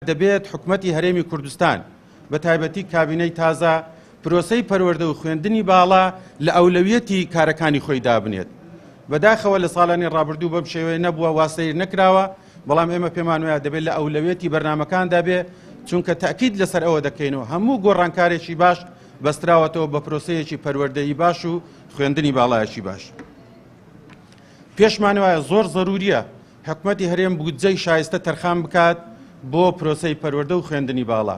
دەبێت حکومەتی هەرێمی کوردستان بە تایبەتی کابینەی تازە پرۆسەی پەروەردە و خوێندنی باڵا لە ئەولەویەتی کارەکانی خۆی دابنێت. بەداخەوە لە ساڵانی ڕابردوو بەم شێوەیە نەبووە واسەیر نەکراوە، بەڵام ئێمە پێمان وایە دەبێت لە ئەولەویەتی بەرنامەکاندا بێ، چونکە تاکید لەسەر ئەوە دەکەینەوە هەموو گۆڕانکارێکی باش بەستراوەتەوە بە پرۆسەیەکی پەروەردەیی باش و خوێندنی باڵایەکی باش. پێشمان وایە زۆر زەروریە حکومەتی هەرێم بودجەی شایستە تەرخان بکات بۆ پرۆسەی پەروەردە و خوێندنی باڵا.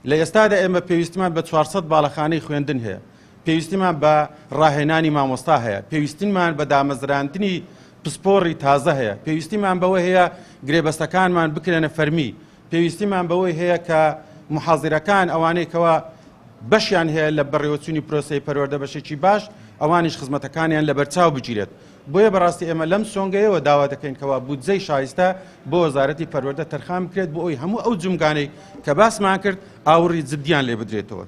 لە ئێستادا ئێمە پێویستیمان بە 400 باڵەخانەی خوێندن هەیە، پێویستیمان بە ڕاهێنانی مامۆستا هەیە، پێویستیمان بە دامەزراندنی پسپۆڕی تازە هەیە، پێویستیمان بەوە هەیە گرێبەستەکانمان بکرێنە فەرمی، پێویستیمان بەوەی هەیە کە محازیرەکان ئەوانەی کەوا بەشیان هەیە لە بەڕێوەچوونی پرۆسەی پەروەردە بەشێکی باش ئەوانیش خزمەتەکانیان لە بەرچاو بگیرێت. بۆیە بەڕاستی ئێمە لەم سۆنگەیەوە داوا دەکەین کەوا بودجەی شایستە بۆ وەزارەتی پەروەردە تەرخان بکرێت بۆ ئەوی هەموو ئەو جومگانەی کە باسمان کرد ئاوڕی جددیان لێ بدرێتەوە.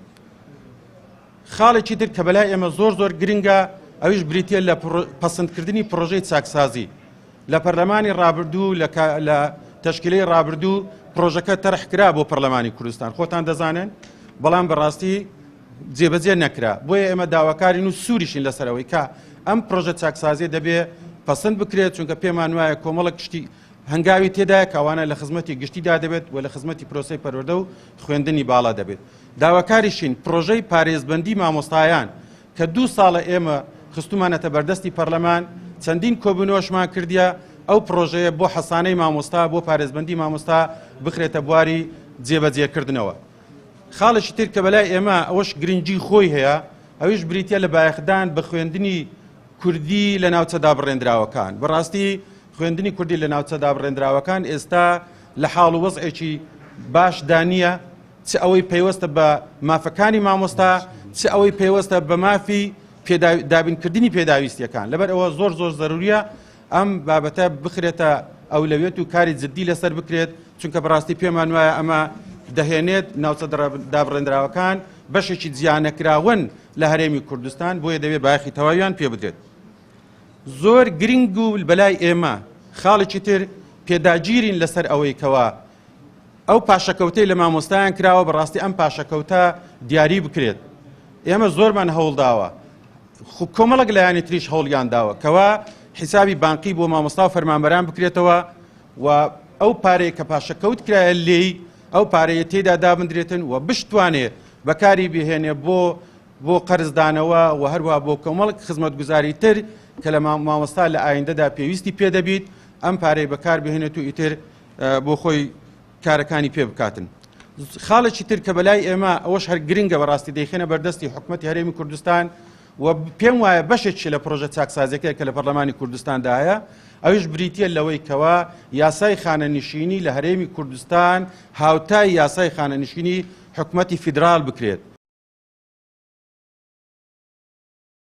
خاڵێکی تر کە بەلای ئێمە زۆر گرنگە ئەویش بریتە لە پەسەندکردنی پرۆژەی چاکسازی. لە پەرلەمانی ڕابردوو لە تەشکیلەی ڕابردوو پرۆژەکە تەرحکرا بۆ پەرلەمانی کوردستان، خۆتان دەزانن، بەڵام بەڕاستی جێبەجێ نەکرا. بۆیە ئێمە داواکارین و سووریشین لەسەرەوەی کە ئەم پرۆژە چاکسازی دەبێ پەسەند بکرێت، چونکە پێمان وایە کۆمەڵک گشتی هەنگاوی تێدایە کەوانە لە خزمەتی گشتیدا دەبێت و لە خزمەتی پرۆسەی پەروەردە و خوێندنی باڵا دەبێت. داواکاریشین پرۆژەی پارێزبەندی مامۆستایان کە 2 ساڵە ئێمە خستومانەتە بەردەستی پەرلەمان، چەندین کۆبوونەوەشمان کردیە ئەو پرۆژەیە بۆ حەسانەی مامۆستا بۆ پارێزبەندی مامۆستا بخرێتە بواری جێبەجێکردنەوە. خاڵێکی تر کە بەلای ئێمە ئەوەش گرنگی خۆی هەیە، ئەویش بریتە لە بایەخدان بە خوێندنی کوردی لە ناوچەدا بڕێنراوەکان. بەڕاستی خوێندنی کوردی لە ناوچەدا بڕێنراوەکان ئێستا لە حاڵ و وەزعێکی باشدا نییە، چ ئەوەی پەیوەستە بە مافەکانی مامۆستا، چ ئەوەی پەیوەستە بە مافی دابینکردنی پێداویستیەکان. لەبەر ئەوە زۆر زەروریە ئەم بابەتە بخرێتە ئەولەویەت و کاری جددی لەسەر بکرێت، چونکە بەڕاستی پێمان وایە ئەمە دەهێنێت ناوچە دابڕێنراوەکان بەشێکی جیانەکراون لە هەرێمی کوردستان، بۆیە دەوێت بایەخی تەواویان پێ بدرێت. زۆر گرنگ و بەلای ئێمە خاڵێکی تر پێداگیرین لەسەر ئەوەی کەوا ئەو پاشەکەوتەی لە مامۆستایان کراوە بەڕاستی ئەم پاشەکەوتە دیاری بکرێت. ئێمە زۆرمان هەوڵداوە، کۆمەڵک لایانی تریش هەوڵیان داوە کەوا حیسابی بانقی بۆ مامۆستا و فەرمانبەران بکرێتەوە و ئەو پارەی کە پاشەکەوت کرایە لێی ئەو پارەیە تێدا دابدرێتن و بشتوانێ بەکاری بهێنێ بۆ قەرزدانەوە و هەروە بۆ کۆمەڵک خزمەتگوزاری تر کە لە مامۆستا لە ئایندەدا پێویستی پێدەبیت ئەم پارەی بەکار بهێنێت و ئیتر بۆ خۆی کارەکانی پێ بکاتن. خاڵێکی تر کە بەلای ئێمە ئەوەش هەر گرنگە بەڕاستی دەیخێنە بەردەستی حکومەتی هەرێمی کوردستان و پێم وایە بەشێکی لە پرۆژە چاکسازیەکە کە لە پەرلەمانی کوردستاندا هەیە، ئەویش بریتە لەوەی کەوا یاسای خانەنشینی لە هەرێمی کوردستان هاوتای یاسای خانەنشینی حکومەتی فیدرال بکرێت.